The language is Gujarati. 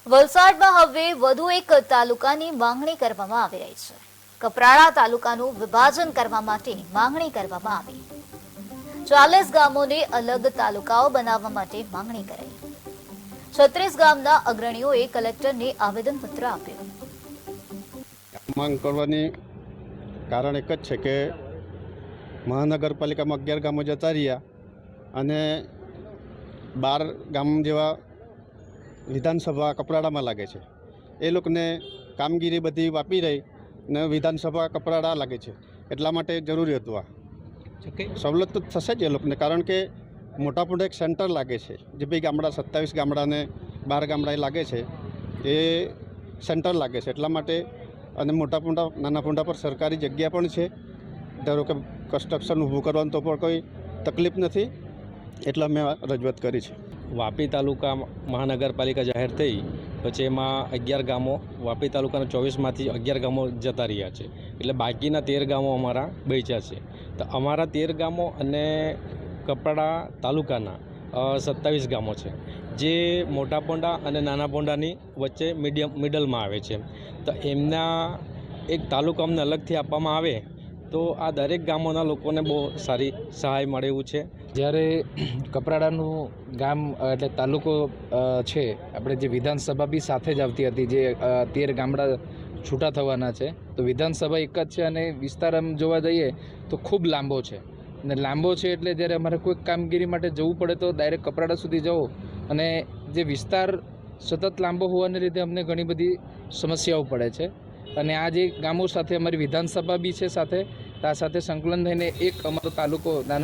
વલસાડમાં હવે વધુ એક તાલુકાની માંગણી કરવામાં આવી રહી છે। કપરાડા તાલુકાનું વિભાજન કરવા માટે માંગણી કરવામાં આવી। 40 ગામોને અલગ તાલુકાઓ બનાવવા માટે માંગણી કરાઈ। 36 ગામના અગ્રણીઓએ કલેક્ટરને આવેદનપત્ર આપ્યું। માંગ કરવાની કારણ એક જ છે કે મહાનગરપાલિકામાં 11 ગામો જતા રહ્યા અને 12 ગામ જેવા વિધાનસભા કપરાડામાં લાગે છે। એ લોકોને કામગીરી બધી વાપી રહી ને વિધાનસભા કપરાડા લાગે છે, એટલા માટે જરૂરી હતું। આ સવલત તો થશે જ એ લોકોને, કારણ કે મોટા મોટા એક સેન્ટર લાગે છે, જે ભાઈ ગામડા 27 ગામડાને 12 ગામડા લાગે છે, એ સેન્ટર લાગે છે એટલા માટે। અને મોટા નાના પોંડા પર સરકારી જગ્યા પણ છે, ધારો કે કન્સ્ટ્રક્શન ઊભું કરવાનું તો પણ કોઈ તકલીફ નથી, એટલે મેં રજૂઆત કરી છે। વાપી તાલુકા મહાનગરપાલિકા જાહેર થઈ પછી એમાં 11 ગામો, વાપી તાલુકાના 24માંથી 11 ગામો જતા રહ્યા છે, એટલે બાકીના 13 ગામો અમારા બચ્યા છે। તો અમારા 13 ગામો અને કપરાડા તાલુકાના 27 ગામો છે, જે મોટા પોંડા અને નાના પોંડાની વચ્ચે મિડલમાં આવે છે। તો એમના એક તાલુકો અમને અલગથી આપવામાં આવે તો આ દરેક ગામોના લોકોને બહુ સારી સહાય મળે એવું છે। જ્યારે કપરાડાનું ગામ એટલે તાલુકો છે, આપણે જે વિધાનસભા બી સાથે જ આવતી હતી, જે 13 ગામડા છૂટા થવાના છે, તો વિધાનસભા એક જ છે અને વિસ્તાર આમ જોવા જઈએ તો ખૂબ લાંબો છે અને લાંબો છે એટલે જ્યારે અમારે કોઈ કામગીરી માટે જવું પડે તો ડાયરેક્ટ કપરાડા સુધી જવું, અને જે વિસ્તાર સતત લાંબો હોવાને લીધે અમને ઘણી બધી સમસ્યાઓ પડે છે। અને આ જે ગામો સાથે અમારી વિધાનસભા બી છે સાથે, આ સાથે સંકલન થઈને એક અમારો તાલુકો નાના